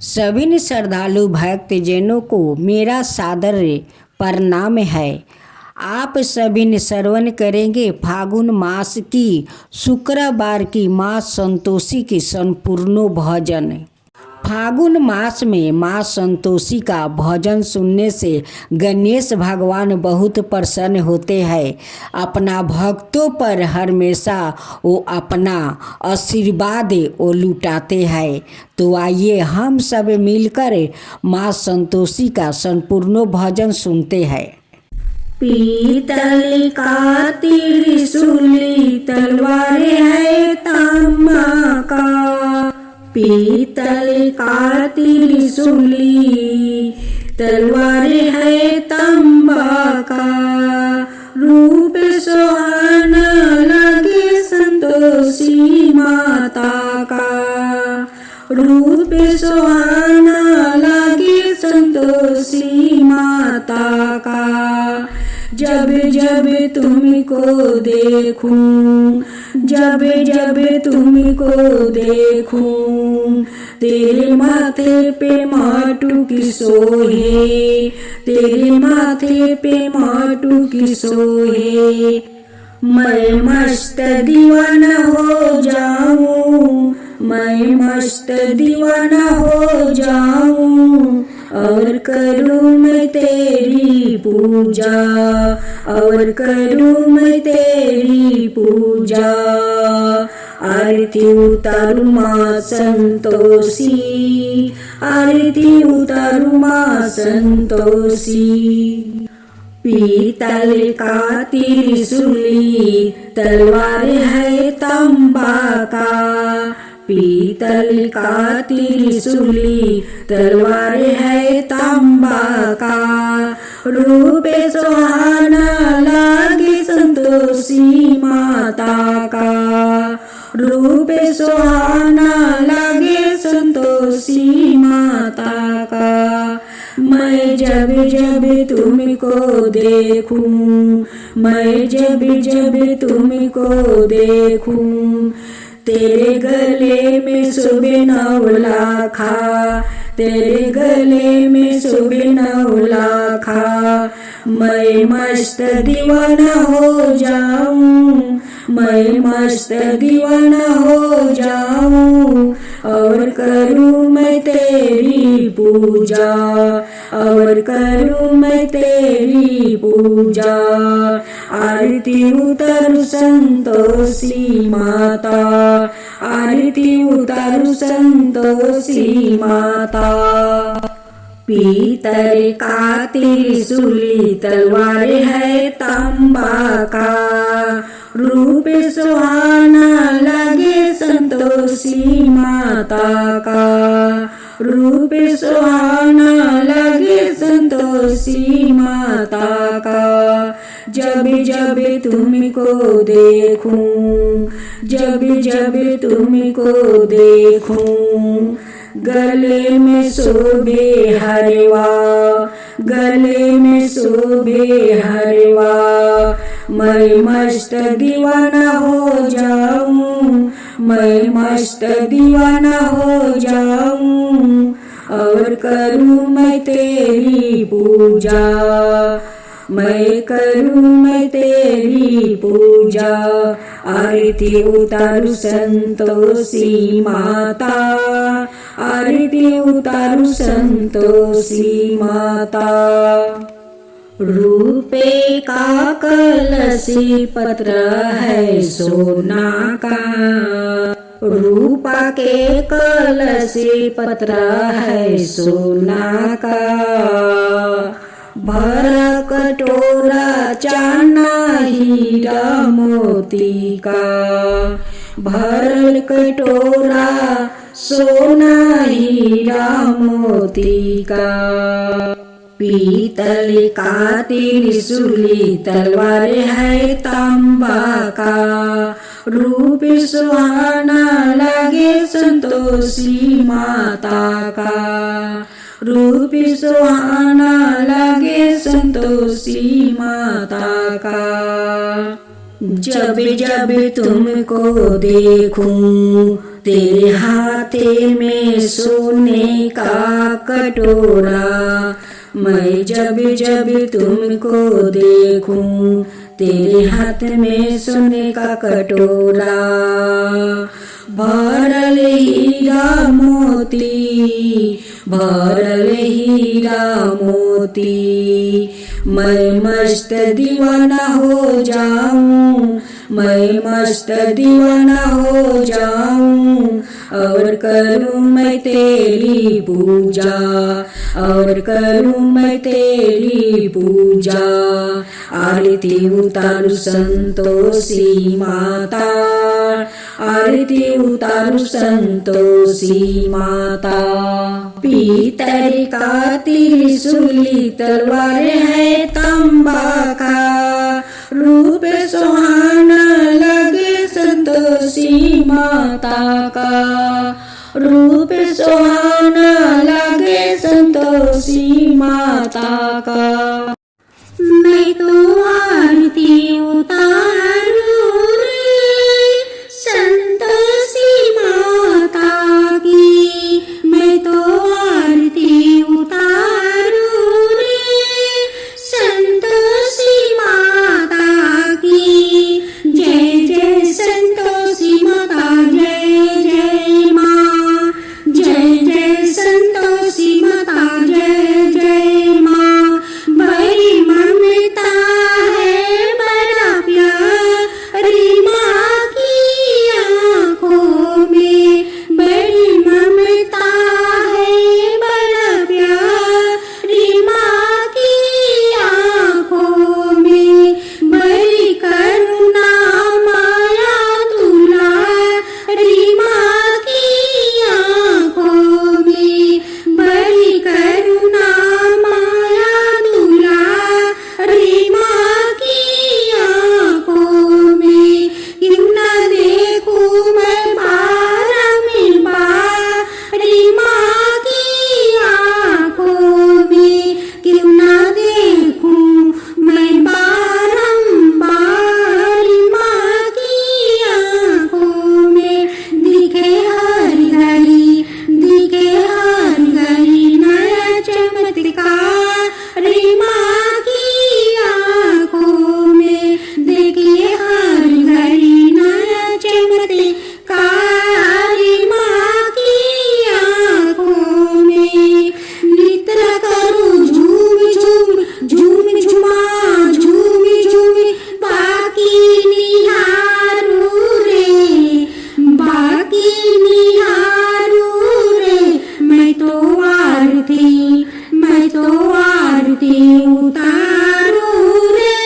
सभी श्रद्धालु भक्तजनों को मेरा सादर प्रणाम है। आप सभी श्रवण करेंगे फागुन मास की शुक्रवार की माँ संतोषी की संपूर्ण भजन। फागुन मास में माँ संतोषी का भजन सुनने से गणेश भगवान बहुत प्रसन्न होते हैं। अपना भक्तों पर हमेशा वो अपना आशीर्वाद वो लुटाते हैं। तो आइए हम सब मिलकर माँ संतोषी का संपूर्ण भजन सुनते हैं। पीतल का त्रिशूली तलवार है तांबा का, पीतल का त्रिशूली तलवार है तांबा का। रूप सुहाना लगे संतोषी माता का, रूप सुहाना लगे संतोषी माता का। जब जब तुमको देखूं, जब जब तुमको देखूं, तेरे माथे पे माटू की सोहे, तेरे माथे पे माटू की सोहे। मैं मस्त दीवाना हो जाऊं, मैं मस्त दीवाना हो जाऊं, और करूं मैं तेरी पूजा, और करूं मैं तेरी पूजा। आरती उतारू माँ संतोषी, आरती उतारू माँ संतोषी। पीतल का त्रिशूली तलवार है तांबा का, पीतल का त्रिशूली तलवार है तांबा का। रूप सुहाना लागे संतोषी माता का, रूप सुहाना लागे संतोषी माता का। मैं जब जब तुमको देखूं, मैं जब जब तुमको देखूं, तेरे गले में शोभे नौ लाखा, तेरे गले में शोभे नौ लाखा। मैं मस्त दीवाना हो जाऊं, मैं मस्त दीवाना हो जाऊं, और करूं मैं तेरी पूजा, और करूं मैं तेरी पूजा। आरती उतारू संतोषी माता, आरती उतारू संतोषी माता। पीतल का त्रिशूली तलवार है तांबा का, रूप सुहाना लगे संतोषी माता का, रूप सुहाना लगे संतोषी माता का। जब जब तुमको देखूं, जब जब तुमको देखूं, गले में शोभे हरवा, गले में शोभे हरवा। मैं मस्त दीवाना हो जाऊं, मैं मस्त दीवाना हो जाऊं, और करूं मैं तेरी पूजा, मैं करूं मैं तेरी पूजा। आरती उतारू संतोषी माता, आरती उतारू संतोषी माता। रूपे का कलशी पत्र है सोना का, रूपा के कलशी पत्र है सोना का। भरा कटोरा चाना हीरा मोती का, भरल कटोरा सोना हीरा मोती का। पीतल का त्रिशूली तलवार है तांबा का, रूप सुहाना लगे संतोषी माता का, रूप सुहाना लगे संतोषी माता का। जब जब तुमको देखूं, तेरे हाथे में सोने का कटोरा, मैं जब जब तुमको देखूं तेरे हाथ में सोने का कटोरा। भरल हीरा मोती, भरल हीरा मोती, मैं मस्त दीवाना हो जाऊं, मैं मस्त दीवाना हो जाऊं, और करूं मैं तेरी पूजा, और करूं मैं तेरी पूजा। आरती उतारू संतोषी माता, आरती उतारू संतोषी माता। पीतल का त्रिशूली तलवार है तांबा का, रूप सुहाना लगे संतोषी माता का, रूप सुहाना लगे संतोषी माता का। मैं तो आरती उतारू रे संतोषी माता की, मैं तो आरती उतारू रे संतोषी माता की। जय जय संतोषी माता, जय जय माँ, जय जय संतोषी माता, जय जय माँ। बड़ी ममता है बड़ा प्यारी माँ की आँखों में, बड़ी ममता है बड़ा प्यारी माँ की आँखों में, बड़ी करुणा माया दुलारी माँ की आँखों में, बड़ी करुणा माया दुलारी माँ की आँखों में। क्यों न देखूं मैं बारी माँ की आँखों में, क्यों न देखूं मैं बारंबार माँ की आँखों में। दिखे हर घड़ी, दिखे हर घड़ी नया चमत्कार माँ की आँखों में, देखिए हर घड़ी नया चमत्कार माँ की आँखों में। निद्रा करो झूम झूम, झूम झुमा झूम झूम, बाकी निहारू रे, बाकी निहारू रे। मैं तो आरती, मैं तो आरती उतारू रे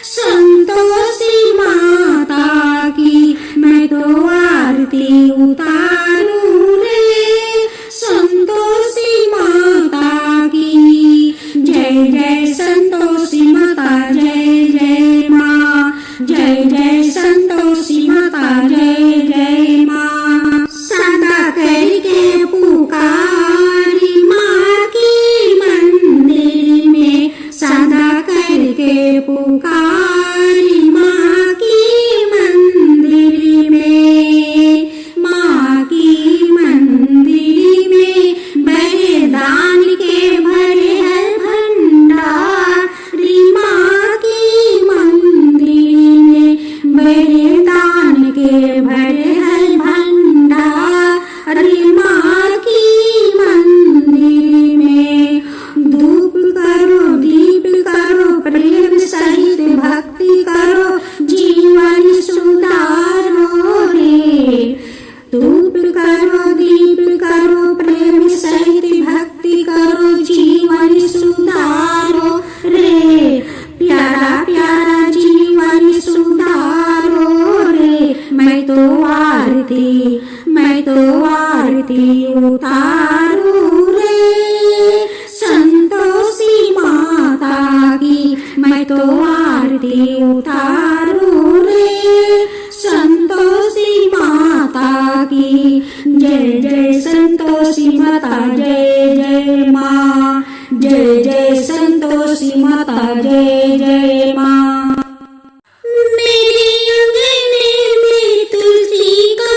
संतोषी माता की, मैं तो आरती उतारू रे संतोषी माता की। जय जय संतोषी माता, जय जय माँ, जय जय संतोषी माता, जय जय माँ। सदा करके पुकारी माँ की मंदिर में, सदा करके पुकारी माँ की मंदिर में, माँ की मंदिर में। बलिदान के भरे है भंडार माँ की मंदिर में, बलिदान के भरे है भंडार माँ की मंदिर में। धूप करो दीप करो प्रेम सहित भक्ति करो, जीवन सुधारो रे। धूप करो दीप करो प्रेम सहित भक्ति करो, जीवन सुधारो रे। प्यारा प्यारा जीवन सुधारो रे। मैं तो आरती, मैं तो आरती उतारू रे संतोषी माता की, मैं तो आरती उतारू रे संतोषी माता की। जय जय संतोषी माता, जय जय माँ, जय जय संतोषी माता, जय जय माँ। मेरे अंगने में तुलसी का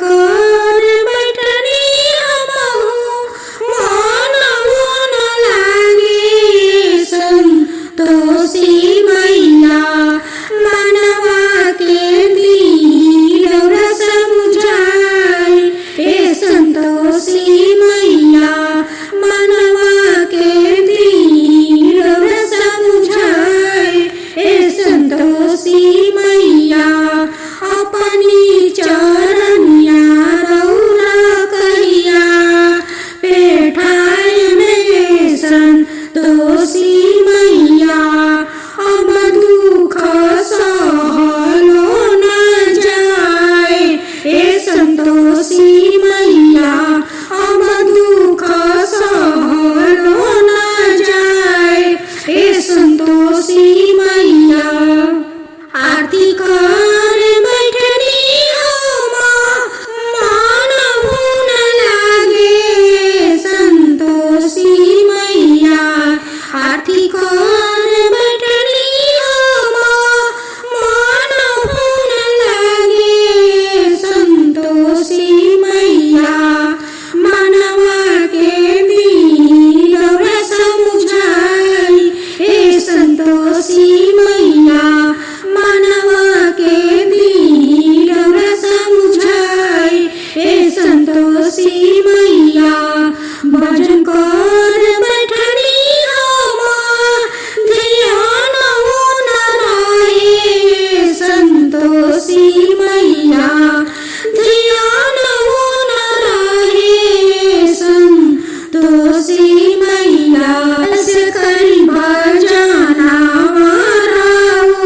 कर बैठनी हमहु मनहु न लागे संतोषी मैया मनवा के दिल समझाए ए संतोषी मैया मनवा के दिल समझाए ए संतोषी मैया अपनी चरनिया रौरा कहिया पेठाए में संतोषी मैया अब दुख सहलो न जाए ए संतोषी मैया अब दुख सहलो न जाए ए संतोषी मैया आरती कर बैठनी हम मनहु न लागे संतोषी मैया आरती कर बैठनी हम मनहु न लागे संतोषी मैया मनवा के दिल समझाई ए संतोषी मैया मनवा के दिल समझाई ए संतोषी मैया भजन कर बैठनी हम ध्यान न रहे संतोषी मैया ध्यान न रहे संतोषी मैया ऐसे करी भजना माराओ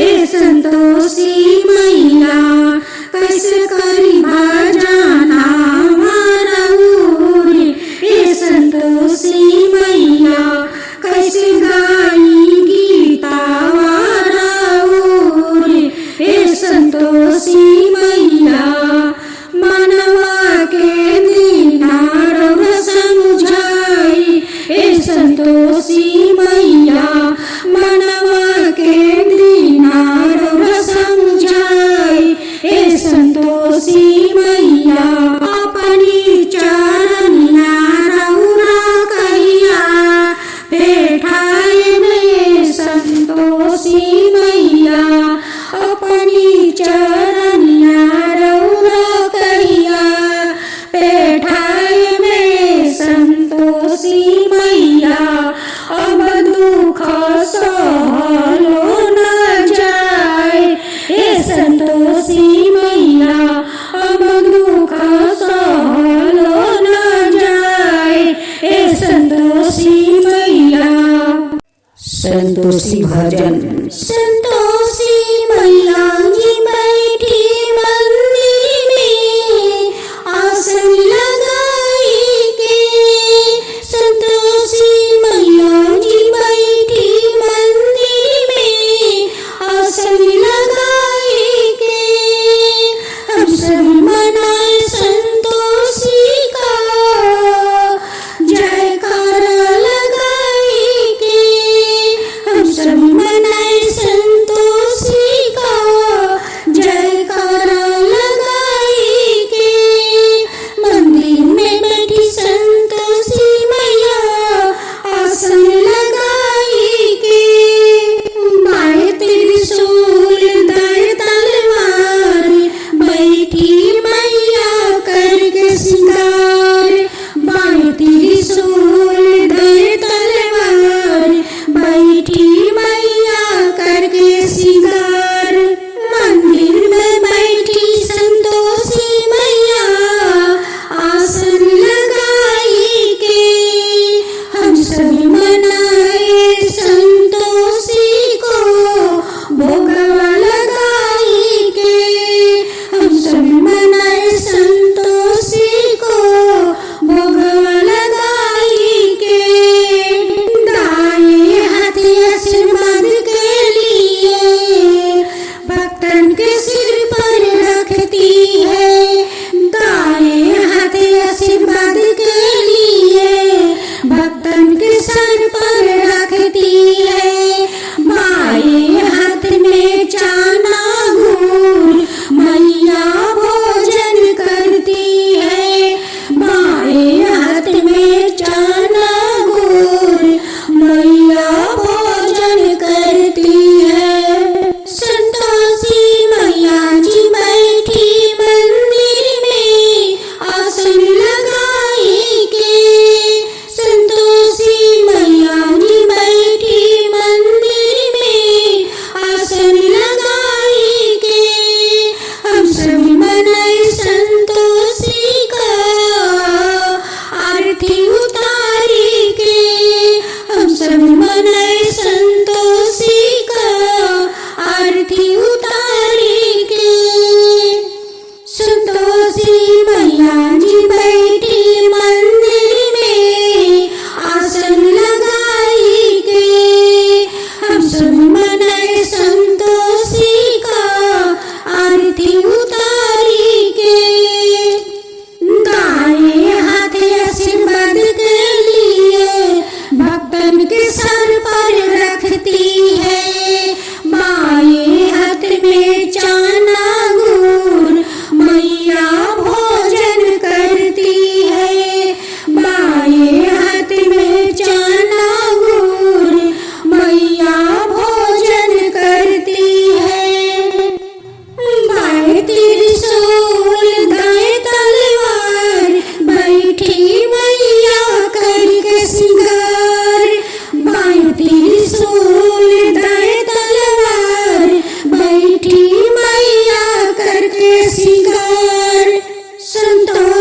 ए संतोषी मैया कैसे करी भजना माराओ ए संतोषी मैया कैसे गाई गीता वाराओ ए संतोषी मैया मनवा के दिनार समझाई ए संतोषी मैया मनवा के दिनार समझाई ए संतोषी मैया अपनी चरनिया रौरा कहिया बैठाए में संतोषी मैया अपनी चरनिया रौरा कहिया बैठाए में संतोषी मैया अब दुख सहलो न जाए ए संतोषी मैया अब दुख सहलो न जाए ए संतोषी मैया संतोषी भजन। संतोषी मैया जी बैठी मंदिर में आसन लगाई के संतोषी मैया जी बैठी मंदिर में आसन लगाई के हम सब मनाए संतोषी का जयकारा लगाई के हम सब मनाए संतोषी संतों